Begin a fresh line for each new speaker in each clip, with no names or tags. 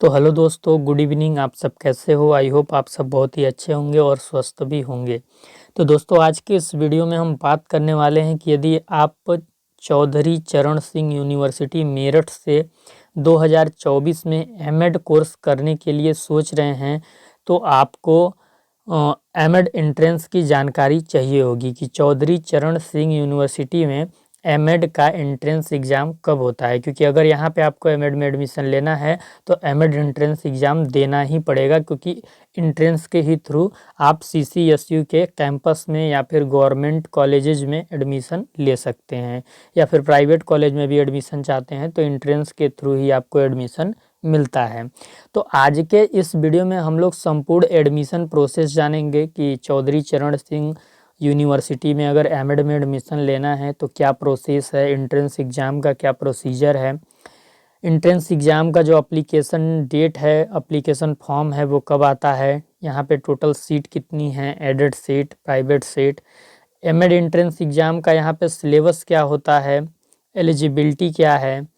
तो हेलो दोस्तों, good evening. आप सब कैसे हो? आई होप आप सब बहुत ही अच्छे होंगे और स्वस्थ भी होंगे। तो दोस्तों, आज के इस वीडियो में हम बात करने वाले हैं कि यदि आप चौधरी चरण सिंह यूनिवर्सिटी मेरठ से 2024 में एमएड कोर्स करने के लिए सोच रहे हैं तो आपको एमएड एंट्रेंस की जानकारी चाहिए होगी कि चौधरी चरण सिंह यूनिवर्सिटी में एमएड का एंट्रेंस एग्ज़ाम कब होता है। क्योंकि अगर यहाँ पे आपको एमएड में एडमिशन लेना है तो एमएड एंट्रेंस एग्ज़ाम देना ही पड़ेगा, क्योंकि एंट्रेंस के ही थ्रू आप सीसीएसयू के कैंपस में या फिर गवर्नमेंट कॉलेजेज में एडमिशन ले सकते हैं, या फिर प्राइवेट कॉलेज में भी एडमिशन चाहते हैं तो एंट्रेंस के थ्रू ही आपको एडमिशन मिलता है। तो आज के इस वीडियो में हम लोग संपूर्ण एडमिशन प्रोसेस जानेंगे कि चौधरी चरण सिंह यूनिवर्सिटी में अगर एमएड में एडमिशन लेना है तो क्या प्रोसेस है, एंट्रेंस एग्ज़ाम का क्या प्रोसीजर है, एंट्रेंस एग्ज़ाम का जो एप्लीकेशन डेट है, एप्लीकेशन फॉर्म है वो कब आता है, यहाँ पे टोटल सीट कितनी है, aided seat, private seat, M Ed entrance exam का यहाँ पे सिलेबस क्या होता है, एलिजिबिलिटी क्या है,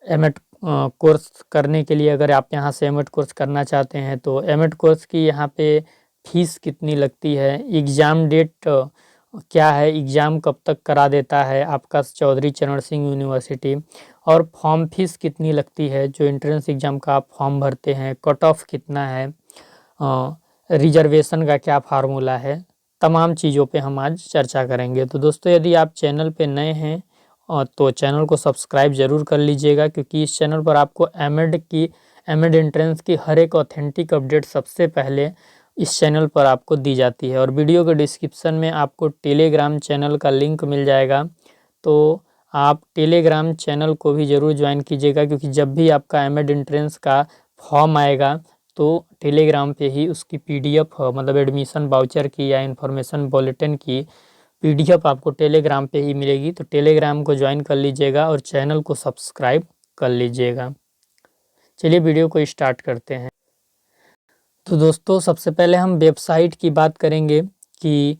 एमएड कोर्स करने के लिए अगर आप यहाँ से एमएड कोर्स करना चाहते हैं तो एमएड कोर्स की यहाँ पे फीस कितनी लगती है, एग्ज़ाम डेट क्या है, एग्ज़ाम कब तक करा देता है आपका चौधरी चरण सिंह यूनिवर्सिटी, और फॉर्म फीस कितनी लगती है जो एंट्रेंस एग्ज़ाम का आप फॉर्म भरते हैं, कट ऑफ कितना है, रिजर्वेशन का क्या फार्मूला है, तमाम चीज़ों पे हम आज चर्चा करेंगे। तो दोस्तों, यदि आप चैनल पे नए हैं तो चैनल को सब्सक्राइब ज़रूर कर लीजिएगा, क्योंकि इस चैनल पर आपको एमएड एंट्रेंस की हर एक ऑथेंटिक अपडेट सबसे पहले इस चैनल पर आपको दी जाती है। और वीडियो के डिस्क्रिप्शन में आपको टेलीग्राम चैनल का लिंक मिल जाएगा, तो आप टेलीग्राम चैनल को भी ज़रूर ज्वाइन कीजिएगा, क्योंकि जब भी आपका एमएड एंट्रेंस का फॉर्म आएगा तो टेलीग्राम पे ही उसकी पीडीएफ मतलब एडमिशन वाउचर की या इन्फॉर्मेशन बुलेटिन की पीडीएफ आपको टेलीग्राम पे ही मिलेगी। तो टेलीग्राम को ज्वाइन कर लीजिएगा और चैनल को सब्सक्राइब कर लीजिएगा। चलिए वीडियो को स्टार्ट करते हैं। तो दोस्तों, सबसे पहले हम वेबसाइट की बात करेंगे कि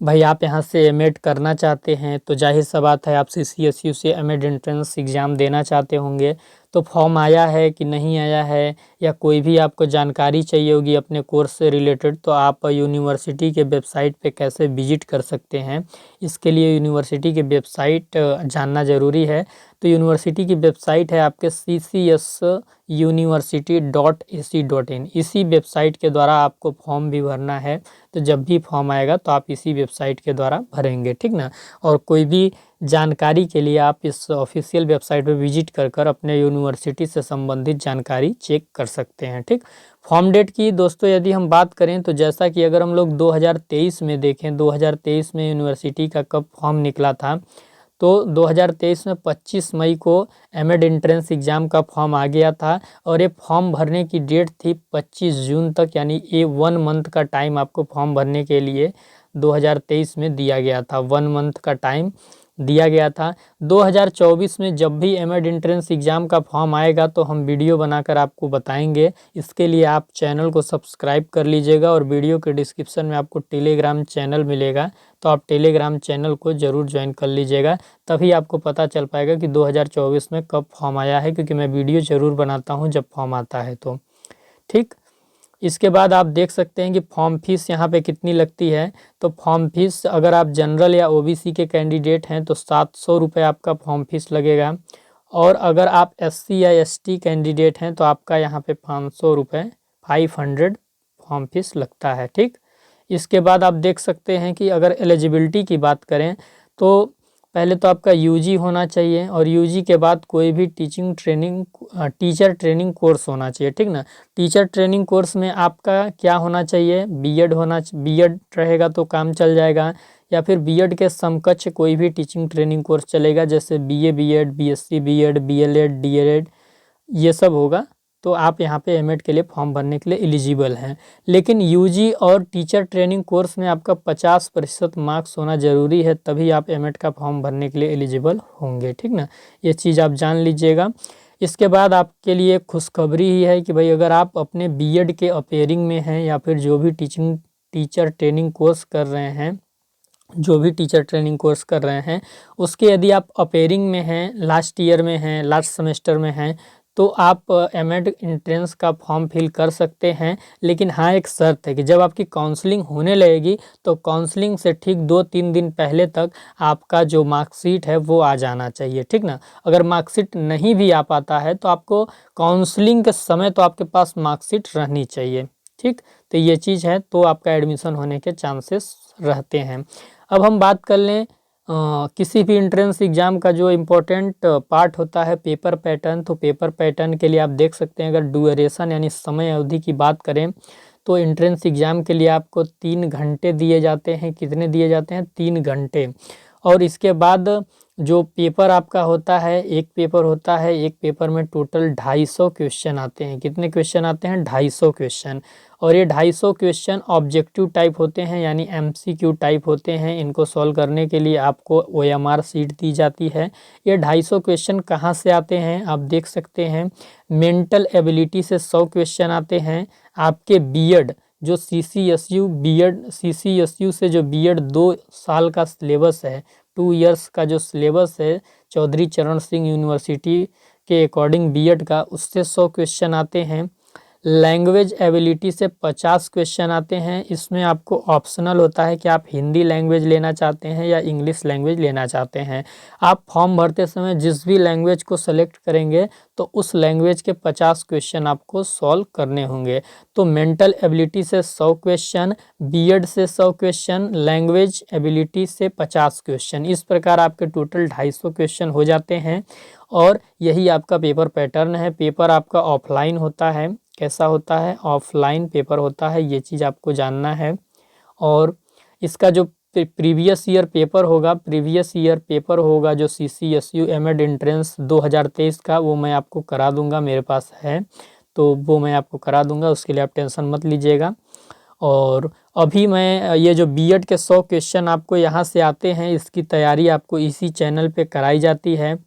भाई आप यहाँ से एमएड करना चाहते हैं तो जाहिर सा बात है आप सीसीएसयू से एमएड एंट्रेंस एग्ज़ाम देना चाहते होंगे। तो फॉर्म आया है कि नहीं आया है, या कोई भी आपको जानकारी चाहिए होगी अपने कोर्स से रिलेटेड, तो आप यूनिवर्सिटी के वेबसाइट पे कैसे विजिट कर सकते हैं, इसके लिए यूनिवर्सिटी की वेबसाइट जानना ज़रूरी है। तो यूनिवर्सिटी की वेबसाइट है आपके ccsuniversity.ac.in। इसी वेबसाइट के द्वारा आपको फॉर्म भी भरना है। तो जब भी फॉर्म आएगा तो आप इसी वेबसाइट के द्वारा भरेंगे, ठीक ना। और कोई भी जानकारी के लिए आप इस ऑफिशियल वेबसाइट पर विजिट कर अपने यूनिवर्सिटी से संबंधित जानकारी चेक कर सकते हैं, ठीक। फॉर्म डेट की दोस्तों यदि हम बात करें तो जैसा कि अगर हम लोग 2023 में देखें, 2023 में यूनिवर्सिटी का कब फॉर्म निकला था, तो 2023 में 25 मई को एमएड एंट्रेंस एग्ज़ाम का फॉर्म आ गया था। और ये फॉर्म भरने की डेट थी 25 जून तक, यानी ये 1 मंथ का टाइम आपको फॉर्म भरने के लिए 2023 में दिया गया था, 1 मंथ का टाइम दिया गया था। 2024 में जब भी एमएड एंट्रेंस एग्ज़ाम का फॉर्म आएगा तो हम वीडियो बनाकर आपको बताएंगे। इसके लिए आप चैनल को सब्सक्राइब कर लीजिएगा, और वीडियो के डिस्क्रिप्शन में आपको टेलीग्राम चैनल मिलेगा, तो आप टेलीग्राम चैनल को ज़रूर ज्वाइन कर लीजिएगा। तभी आपको पता चल पाएगा कि 2024 में कब फॉर्म आया है, क्योंकि मैं वीडियो ज़रूर बनाता हूँ जब फॉर्म आता है तो, ठीक। इसके बाद आप देख सकते हैं कि फॉर्म फीस यहाँ पे कितनी लगती है। तो फॉर्म फीस अगर आप जनरल या ओबीसी के कैंडिडेट हैं तो 700 रुपये आपका फॉर्म फीस लगेगा, और अगर आप एससी या एसटी कैंडिडेट हैं तो आपका यहाँ पे 500 रुपये 500 फॉर्म फीस लगता है, ठीक। इसके बाद आप देख सकते हैं कि अगर एलिजिबिलिटी की बात करें तो पहले तो आपका यूजी होना चाहिए, और यूजी के बाद कोई भी टीचर ट्रेनिंग कोर्स होना चाहिए, ठीक ना। टीचर ट्रेनिंग कोर्स में आपका क्या होना चाहिए, बीएड रहेगा तो काम चल जाएगा, या फिर बीएड के समकक्ष कोई भी टीचिंग ट्रेनिंग कोर्स चलेगा, जैसे BA B Ed, BSc B Ed, D El Ed D El Ed, ये सब होगा। तो आप यहाँ पे एमएड के लिए फॉर्म भरने के लिए एलिजिबल हैं। लेकिन यूजी और टीचर ट्रेनिंग कोर्स में आपका 50% मार्क्स होना ज़रूरी है, तभी आप एमएड का फॉर्म भरने के लिए एलिजिबल होंगे, ठीक ना। ये चीज़ आप जान लीजिएगा। इसके बाद आपके लिए खुशखबरी ही है कि भाई अगर आप अपने बीएड के अपेयरिंग में हैं, या फिर जो भी टीचर ट्रेनिंग कोर्स कर रहे हैं, उसके यदि आप अपेयरिंग में हैं, लास्ट ईयर में हैं, लास्ट सेमेस्टर में हैं, तो आप एमएड एंट्रेंस का फॉर्म फिल कर सकते हैं। लेकिन हाँ, एक शर्त है कि जब आपकी काउंसलिंग होने लगेगी तो काउंसलिंग से ठीक 2-3 दिन पहले तक आपका जो मार्कशीट है वो आ जाना चाहिए, ठीक ना। अगर मार्कशीट नहीं भी आ पाता है तो आपको काउंसलिंग के समय तो आपके पास मार्कशीट रहनी चाहिए, ठीक। तो ये चीज़ है, तो आपका एडमिशन होने के चांसेस रहते हैं। अब हम बात कर लें किसी भी एंट्रेंस एग्ज़ाम का जो इम्पोर्टेंट पार्ट होता है पेपर पैटर्न। तो पेपर पैटर्न के लिए आप देख सकते हैं, अगर ड्यूरेशन यानी समय अवधि की बात करें तो एंट्रेंस एग्ज़ाम के लिए आपको 3 घंटे दिए जाते हैं। कितने दिए जाते हैं? 3 घंटे। और इसके बाद जो पेपर आपका होता है, एक पेपर होता है, एक पेपर में टोटल 250 क्वेश्चन आते हैं। कितने क्वेश्चन आते हैं? 250 क्वेश्चन। और ये 250 क्वेश्चन ऑब्जेक्टिव टाइप होते हैं, यानी एमसीक्यू टाइप होते हैं। इनको सॉल्व करने के लिए आपको ओएमआर शीट दी जाती है। ये 250 क्वेश्चन कहाँ से आते हैं? आप देख सकते हैं, मेंटल एबिलिटी से 100 क्वेश्चन आते हैं। आपके बीएड जो सीसीएसयू बीएड, सीसीएसयू से जो बीएड 2 साल का सिलेबस है, 2 इयर्स का जो सिलेबस है चौधरी चरण सिंह यूनिवर्सिटी के अकॉर्डिंग बीएड का, उससे 100 क्वेश्चन आते हैं। लैंग्वेज एबिलिटी से 50 क्वेश्चन आते हैं। इसमें आपको ऑप्शनल होता है कि आप हिंदी लैंग्वेज लेना चाहते हैं या इंग्लिश लैंग्वेज लेना चाहते हैं। आप फॉर्म भरते समय जिस भी लैंग्वेज को सेलेक्ट करेंगे तो उस लैंग्वेज के 50 क्वेश्चन आपको सॉल्व करने होंगे। तो मेंटल एबिलिटी से 100 क्वेश्चन, बीएड से 100 क्वेश्चन, लैंग्वेज एबिलिटी से 50 क्वेश्चन, इस प्रकार आपके टोटल 250 क्वेश्चन हो जाते हैं। और यही आपका पेपर पैटर्न है। पेपर आपका ऑफलाइन होता है। कैसा होता है? ऑफलाइन पेपर होता है, ये चीज़ आपको जानना है। और इसका जो प्रीवियस ईयर पेपर होगा, प्रीवियस ईयर पेपर होगा जो सीसीएसयू एमएड एंट्रेंस 2023 का, वो मैं आपको करा दूंगा, मेरे पास है, तो वो मैं आपको करा दूंगा, उसके लिए आप टेंशन मत लीजिएगा। और अभी मैं ये जो बीएड के 100 क्वेश्चन आपको यहाँ से आते हैं, इसकी तैयारी आपको इसी चैनल पे कराई जाती है।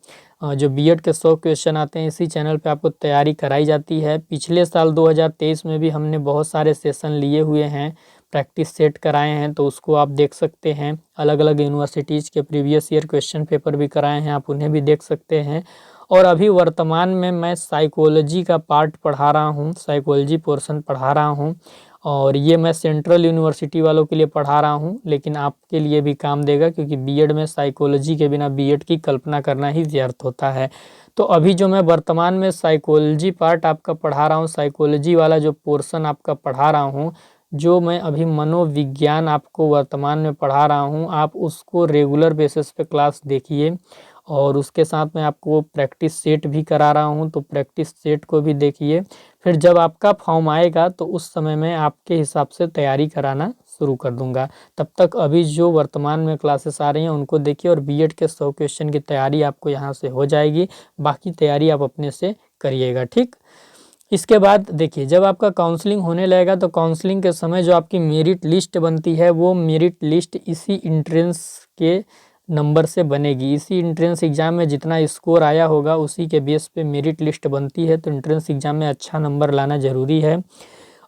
जो बीएड के 100 क्वेश्चन आते हैं इसी चैनल पे आपको तैयारी कराई जाती है। पिछले साल 2023 में भी हमने बहुत सारे सेशन लिए हुए हैं, प्रैक्टिस सेट कराए हैं, तो उसको आप देख सकते हैं। अलग अलग यूनिवर्सिटीज़ के प्रीवियस ईयर क्वेश्चन पेपर भी कराए हैं, आप उन्हें भी देख सकते हैं। और अभी वर्तमान में मैं साइकोलॉजी का पार्ट पढ़ा रहा हूँ, साइकोलॉजी पोर्शन पढ़ा रहा हूँ। और ये मैं सेंट्रल यूनिवर्सिटी वालों के लिए पढ़ा रहा हूँ, लेकिन आपके लिए भी काम देगा, क्योंकि बीएड में साइकोलॉजी के बिना बीएड की कल्पना करना ही व्यर्थ होता है। तो अभी जो मैं वर्तमान में साइकोलॉजी पार्ट आपका पढ़ा रहा हूँ, साइकोलॉजी वाला जो पोर्शन आपका पढ़ा रहा हूँ, जो मैं अभी मनोविज्ञान आपको वर्तमान में पढ़ा रहा हूँ, आप उसको रेगुलर बेसिस पे क्लास देखिए। और उसके साथ में आपको प्रैक्टिस सेट भी करा रहा हूँ, तो प्रैक्टिस सेट को भी देखिए। फिर जब आपका फॉर्म आएगा तो उस समय मैं आपके हिसाब से तैयारी कराना शुरू कर दूंगा। तब तक अभी जो वर्तमान में क्लासेस आ रही हैं उनको देखिए, और बीएड के 100 क्वेश्चन की तैयारी आपको यहाँ से हो जाएगी। बाकी तैयारी आप अपने से करिएगा, ठीक। इसके बाद देखिए, जब आपका काउंसलिंग होने लगेगा तो काउंसलिंग के समय जो आपकी मेरिट लिस्ट बनती है, वो मेरिट लिस्ट इसी एंट्रेंस के नंबर से बनेगी। इसी एंट्रेंस एग्ज़ाम में जितना स्कोर आया होगा उसी के बेस पे मेरिट लिस्ट बनती है। तो एंट्रेंस एग्ज़ाम में अच्छा नंबर लाना ज़रूरी है।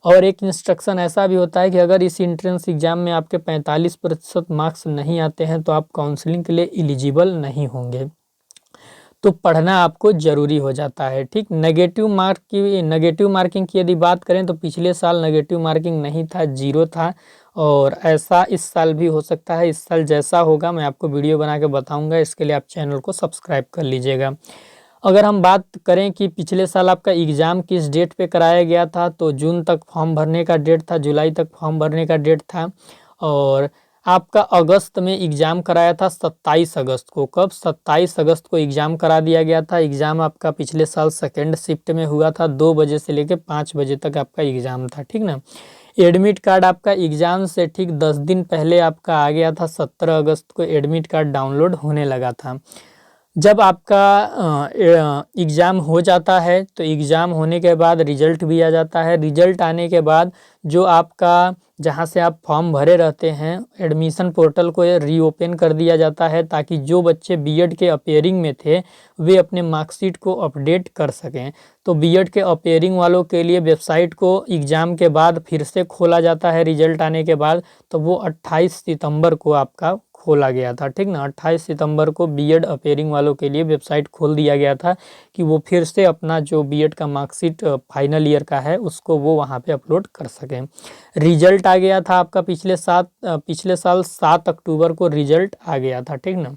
और एक इंस्ट्रक्शन ऐसा भी होता है कि अगर इस एंट्रेंस एग्ज़ाम में आपके 45% मार्क्स नहीं आते हैं तो आप काउंसलिंग के लिए एलिजिबल नहीं होंगे। तो पढ़ना आपको ज़रूरी हो जाता है, ठीक। नेगेटिव मार्किंग की यदि बात करें तो पिछले साल नेगेटिव मार्किंग नहीं था, 0 था। और ऐसा इस साल भी हो सकता है। इस साल जैसा होगा मैं आपको वीडियो बना के बताऊंगा, इसके लिए आप चैनल को सब्सक्राइब कर लीजिएगा। अगर हम बात करें कि पिछले साल आपका एग्ज़ाम किस डेट पे कराया गया था, तो जून तक फॉर्म भरने का डेट था, जुलाई तक फॉर्म भरने का डेट था। और आपका अगस्त में एग्ज़ाम कराया था 27 अगस्त को। कब? 27 अगस्त को एग्ज़ाम करा दिया गया था। एग्ज़ाम आपका पिछले साल सेकेंड शिफ्ट में हुआ था, 2 बजे से लेकर 5 बजे तक आपका एग्ज़ाम था, ठीक ना। एडमिट कार्ड आपका एग्ज़ाम से ठीक 10 दिन पहले आपका आ गया था, 17 अगस्त को एडमिट कार्ड डाउनलोड होने लगा था। जब आपका एग्ज़ाम हो जाता है तो एग्ज़ाम होने के बाद रिज़ल्ट भी आ जाता है। रिज़ल्ट आने के बाद जो आपका जहाँ से आप फॉर्म भरे रहते हैं, एडमिशन पोर्टल को रीओपन कर दिया जाता है, ताकि जो बच्चे बीएड के अपेयरिंग में थे वे अपने मार्कशीट को अपडेट कर सकें। तो बीएड के अपेयरिंग वालों के लिए वेबसाइट को एग्ज़ाम के बाद फिर से खोला जाता है रिज़ल्ट आने के बाद, तो वो 28 सितंबर को आपका खोला गया था, ठीक ना। 28 सितंबर को बीएड अपेयरिंग वालों के लिए वेबसाइट खोल दिया गया था कि वो फिर से अपना जो बीएड का मार्कशीट फाइनल ईयर का है उसको वो वहाँ पे अपलोड कर सकें। रिजल्ट आ गया था आपका पिछले साल 7 अक्टूबर को रिजल्ट आ गया था, ठीक ना।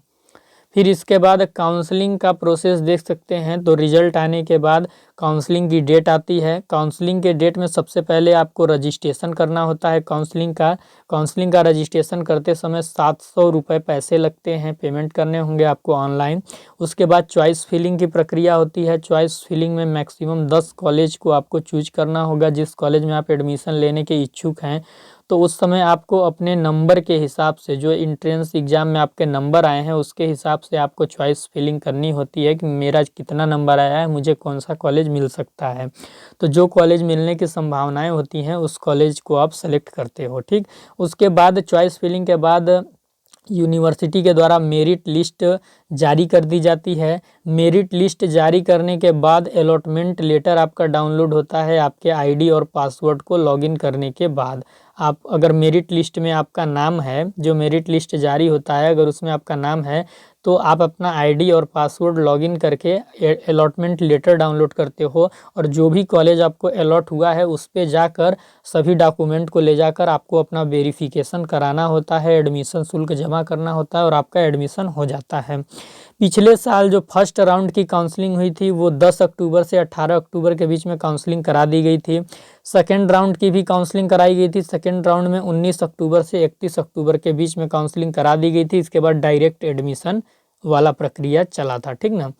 फिर इसके बाद काउंसलिंग का प्रोसेस देख सकते हैं। तो रिजल्ट आने के बाद काउंसलिंग की डेट आती है। काउंसलिंग के डेट में सबसे पहले आपको रजिस्ट्रेशन करना होता है काउंसलिंग का रजिस्ट्रेशन करते समय 700 रुपये पैसे लगते हैं, पेमेंट करने होंगे आपको ऑनलाइन। उसके बाद चॉइस फिलिंग की प्रक्रिया होती है। चॉइस फिलिंग में मैक्सिमम 10 कॉलेज को आपको चूज करना होगा। जिस कॉलेज में आप एडमिशन लेने के इच्छुक हैं तो उस समय आपको अपने नंबर के हिसाब से, जो इंट्रेंस एग्ज़ाम में आपके नंबर आए हैं उसके हिसाब से आपको चॉइस फिलिंग करनी होती है कि मेरा कितना नंबर आया है, मुझे कौन सा कॉलेज मिल सकता है। तो जो कॉलेज मिलने की संभावनाएं होती हैं उस कॉलेज को आप सेलेक्ट करते हो, ठीक। उसके बाद चॉइस फिलिंग के बाद यूनिवर्सिटी के द्वारा मेरिट लिस्ट जारी कर दी जाती है। मेरिट लिस्ट जारी करने के बाद अलॉटमेंट लेटर आपका डाउनलोड होता है आपके आईडी और पासवर्ड को लॉगिन करने के बाद। आप अगर मेरिट लिस्ट में आपका नाम है, जो मेरिट लिस्ट जारी होता है अगर उसमें आपका नाम है तो आप अपना आईडी और पासवर्ड लॉगिन करके अलॉटमेंट लेटर डाउनलोड करते हो और जो भी कॉलेज आपको अलॉट हुआ है उस पे जाकर सभी डॉक्यूमेंट को ले जाकर आपको अपना वेरिफिकेशन कराना होता है, एडमिशन शुल्क जमा करना होता है और आपका एडमिशन हो जाता है। पिछले साल जो फर्स्ट राउंड की काउंसलिंग हुई थी वो 10 अक्टूबर से 18 अक्टूबर के बीच में काउंसलिंग करा दी गई थी। सेकेंड राउंड की भी काउंसलिंग कराई गई थी। सेकेंड राउंड में 19 अक्टूबर से 31 अक्टूबर के बीच में काउंसलिंग करा दी गई थी। इसके बाद डायरेक्ट एडमिशन वाला प्रक्रिया चला था, ठीक ना।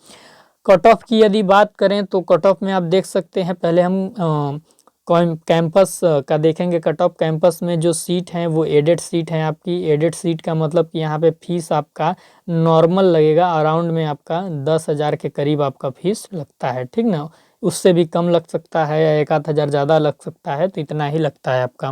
कट ऑफ की यदि बात करें तो कट ऑफ में आप देख सकते हैं, पहले हम कैंपस का देखेंगे। कट ऑफ कैंपस में जो सीट हैं वो एडेड सीट हैं आपकी। एडेड सीट का मतलब कि यहाँ पे फीस आपका नॉर्मल लगेगा, अराउंड में आपका 10,000 के करीब आपका फीस लगता है, ठीक ना। उससे भी कम लग सकता है या 1-8 हज़ार ज़्यादा लग सकता है, तो इतना ही लगता है आपका।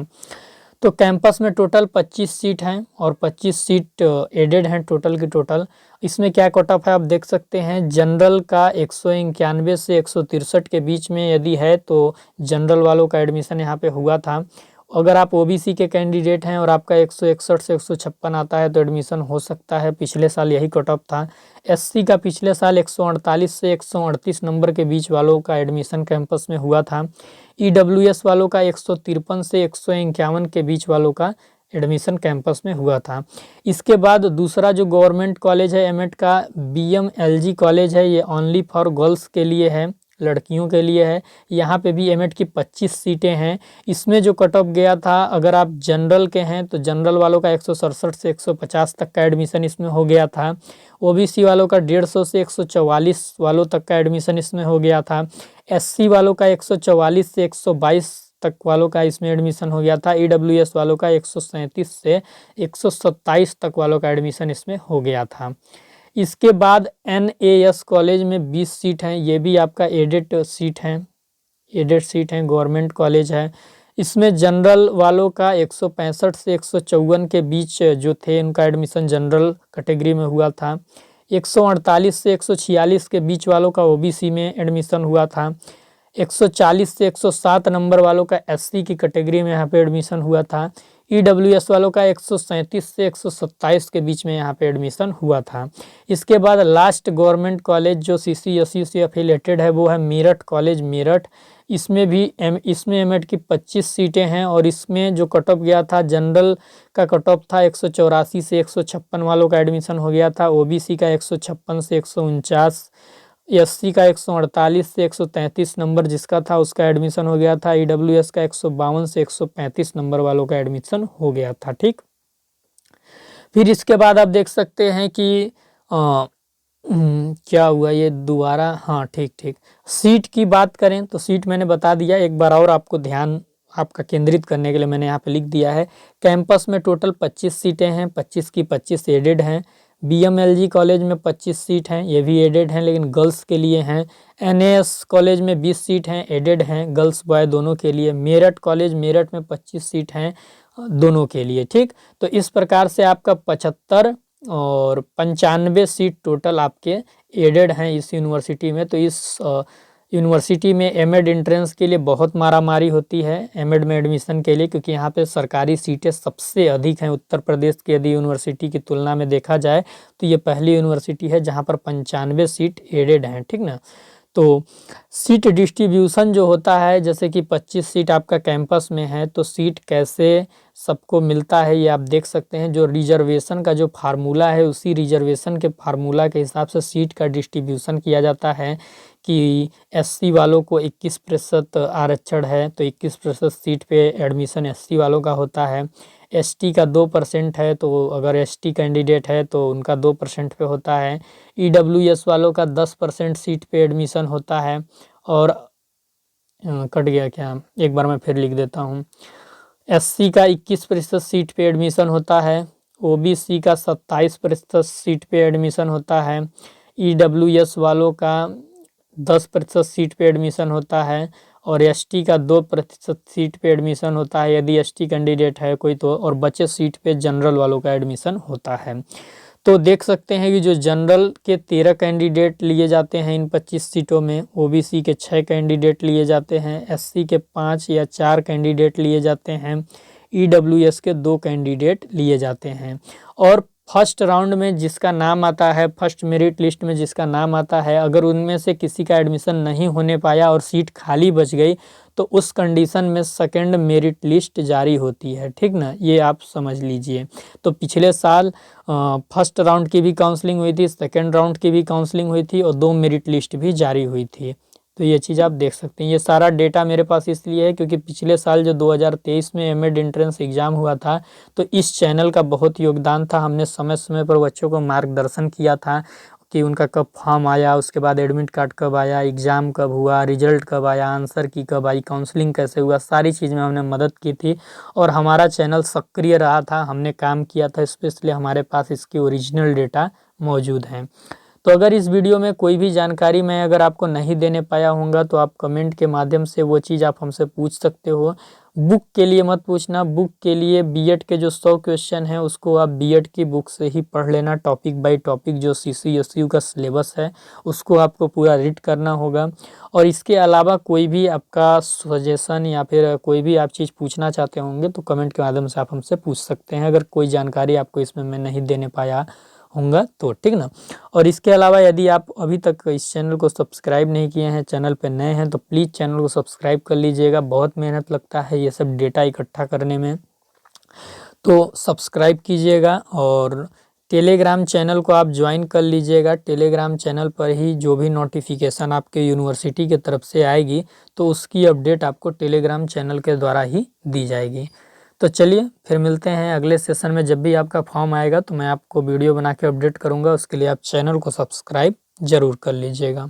तो कैंपस में टोटल 25 सीट हैं और 25 सीट एडेड हैं टोटल की टोटल। इसमें क्या कट ऑफ है आप देख सकते हैं। जनरल का 191 से 163 के बीच में यदि है तो जनरल वालों का एडमिशन यहाँ पे हुआ था। अगर आप ओबीसी के कैंडिडेट हैं और आपका 161 से 156 आता है तो एडमिशन हो सकता है। पिछले साल यही कट ऑफ था। एससी का पिछले साल 148 से 138 नंबर के बीच वालों का एडमिशन कैंपस में हुआ था। ईडब्ल्यूएस वालों का 153 से 151 के बीच वालों का एडमिशन कैंपस में हुआ था। इसके बाद दूसरा जो गवर्नमेंट कॉलेज है एमएड का, बीएमएलजी कॉलेज है, ये ओनली फॉर गर्ल्स के लिए है, लड़कियों के लिए है। यहाँ पे भी एमएड की 25 सीटें हैं। इसमें जो कट ऑफ गया था, अगर आप जनरल के हैं तो जनरल वालों का 167 से 150 तक का एडमिशन इसमें हो गया था। ओबीसी वालों का 150 से 144 वालों तक का एडमिशन इसमें हो गया था। एससी वालों का 144 से 122 तक वालों का इसमें एडमिशन हो गया था। ईडब्ल्यूएस वालों का 137 से 127 तक वालों का एडमिशन इसमें हो गया था। इसके बाद एनएएस कॉलेज में 20 सीट हैं, ये भी आपका एडेड सीट हैं, गवर्नमेंट कॉलेज है। इसमें जनरल वालों का 165 से 154 के बीच जो थे उनका एडमिशन जनरल कैटेगरी में हुआ था। 148 से 146 के बीच वालों का ओबीसी में एडमिशन हुआ था। 140 से 107 नंबर वालों का एससी की कैटेगरी में यहाँ पे एडमिशन हुआ था। ईडब्ल्यूएस वालों का 137 से 127 के बीच में यहाँ पे एडमिशन हुआ था। इसके बाद लास्ट गवर्नमेंट कॉलेज जो सीसीएसयू से एफिलेटेड है वो है मेरठ कॉलेज, मेरठ। इसमें एमएड की 25 सीटें हैं और इसमें जो कट ऑफ गया था, जनरल का कट ऑफ था 184 से 156 वालों का एडमिशन हो गया था। ओबीसी का 156 से 149, एससी का 148 से 133 नंबर जिसका था उसका एडमिशन हो गया था। ईडब्ल्यूएस का 152 से 135 नंबर वालों का एडमिशन हो गया था, ठीक। फिर इसके बाद आप देख सकते हैं कि क्या हुआ ये दोबारा, हाँ ठीक। सीट की बात करें तो सीट मैंने बता दिया, एक बार और आपको ध्यान आपका केंद्रित करने के लिए मैंने यहाँ पे लिख दिया है। कैंपस में टोटल 25 सीटें हैं, 25 की 25 एडेड हैं। बीएमएलजी कॉलेज में 25 सीट हैं, ये भी एडेड हैं लेकिन गर्ल्स के लिए हैं। एनएएस कॉलेज में 20 सीट हैं, एडेड हैं, गर्ल्स बॉय दोनों के लिए। मेरठ कॉलेज, मेरठ में 25 सीट हैं दोनों के लिए, ठीक। तो इस प्रकार से आपका 75 और 95 सीट टोटल आपके एडेड हैं इस यूनिवर्सिटी में। तो इस यूनिवर्सिटी में एमएड एंट्रेंस के लिए बहुत मारामारी होती है एमएड में एडमिशन के लिए, क्योंकि यहाँ पे सरकारी सीटें सबसे अधिक हैं उत्तर प्रदेश की। यदि यूनिवर्सिटी की तुलना में देखा जाए तो ये पहली यूनिवर्सिटी है जहाँ पर 95 सीट एडेड हैं, ठीक ना। तो सीट डिस्ट्रीब्यूशन जो होता है, जैसे कि 25 सीट आपका कैंपस में है तो सीट कैसे सबको मिलता है ये आप देख सकते हैं। जो रिजर्वेशन का जो फार्मूला है उसी रिजर्वेशन के फार्मूला के हिसाब से सीट का डिस्ट्रीब्यूशन किया जाता है कि एससी वालों को 21% आरक्षण है तो 21% सीट पे एडमिशन एससी वालों का होता है। एसटी का 2% है तो अगर एसटी कैंडिडेट है तो उनका 2% पे होता है। ईडब्ल्यूएस वालों का 10% सीट पे एडमिशन होता है। और कट गया क्या, एक बार मैं फिर लिख देता हूँ। एससी का 21% सीट पे एडमिशन होता है। ओबीसी का 27% सीट पे एडमिशन होता है। ईडब्ल्यूएस वालों का 10% सीट पे एडमिशन होता है। और एसटी का 2% सीट पे एडमिशन होता है यदि एसटी कैंडिडेट है कोई तो, और बचे सीट पे जनरल वालों का एडमिशन होता है। तो देख सकते हैं कि जो जनरल के 13 कैंडिडेट लिए जाते हैं इन 25 सीटों में, ओबीसी के 6 कैंडिडेट लिए जाते हैं, एससी के 5 या 4 कैंडिडेट लिए जाते हैं, ईडब्ल्यूएस के 2 कैंडिडेट लिए जाते हैं। और फर्स्ट राउंड में जिसका नाम आता है, फर्स्ट मेरिट लिस्ट में जिसका नाम आता है, अगर उनमें से किसी का एडमिशन नहीं होने पाया और सीट खाली बच गई तो उस कंडीशन में सेकंड मेरिट लिस्ट जारी होती है, ठीक ना, ये आप समझ लीजिए। तो पिछले साल फर्स्ट राउंड की भी काउंसलिंग हुई थी, सेकंड राउंड की भी काउंसलिंग हुई थी और 2 मेरिट लिस्ट भी जारी हुई थी। तो ये चीज़ आप देख सकते हैं। ये सारा डेटा मेरे पास इसलिए है क्योंकि पिछले साल जो 2023 में एमएड एंट्रेंस एग्ज़ाम हुआ था तो इस चैनल का बहुत योगदान था। हमने समय समय पर बच्चों को मार्गदर्शन किया था कि उनका कब फॉर्म आया, उसके बाद एडमिट कार्ड कब आया, एग्ज़ाम कब हुआ, रिजल्ट कब आया, आंसर की कब आई, काउंसलिंग कैसे हुआ, सारी चीज़ में हमने मदद की थी। और हमारा चैनल सक्रिय रहा था, हमने काम किया था, स्पेशली हमारे पास इसकी ओरिजिनल डेटा मौजूद हैं। तो अगर इस वीडियो में कोई भी जानकारी मैं अगर आपको नहीं देने पाया होऊंगा तो आप कमेंट के माध्यम से वो चीज़ आप हमसे पूछ सकते हो। बुक के लिए मत पूछना, बुक के लिए बीएड के जो 100 क्वेश्चन हैं उसको आप बीएड की बुक से ही पढ़ लेना, टॉपिक बाय टॉपिक। जो सीसीएसयू का सिलेबस है उसको आपको पूरा रीड करना होगा। और इसके अलावा कोई भी आपका सजेशन या फिर कोई भी आप चीज़ पूछना चाहते होंगे तो कमेंट के माध्यम से आप हमसे पूछ सकते हैं, अगर कोई जानकारी आपको इसमें मैं नहीं देने पाया होऊंगा तो, ठीक ना। और इसके अलावा यदि आप अभी तक इस चैनल को सब्सक्राइब नहीं किए हैं, चैनल पर नए हैं तो प्लीज़ चैनल को सब्सक्राइब कर लीजिएगा। बहुत मेहनत लगता है ये सब डेटा इकट्ठा करने में, तो सब्सक्राइब कीजिएगा। और टेलीग्राम चैनल को आप ज्वाइन कर लीजिएगा। टेलीग्राम चैनल पर ही जो भी नोटिफिकेशन आपके यूनिवर्सिटी की तरफ से आएगी तो उसकी अपडेट आपको टेलीग्राम चैनल के द्वारा ही दी जाएगी। तो चलिए फिर मिलते हैं अगले सेशन में। जब भी आपका फॉर्म आएगा तो मैं आपको वीडियो बना के अपडेट करूंगा, उसके लिए आप चैनल को सब्सक्राइब ज़रूर कर लीजिएगा।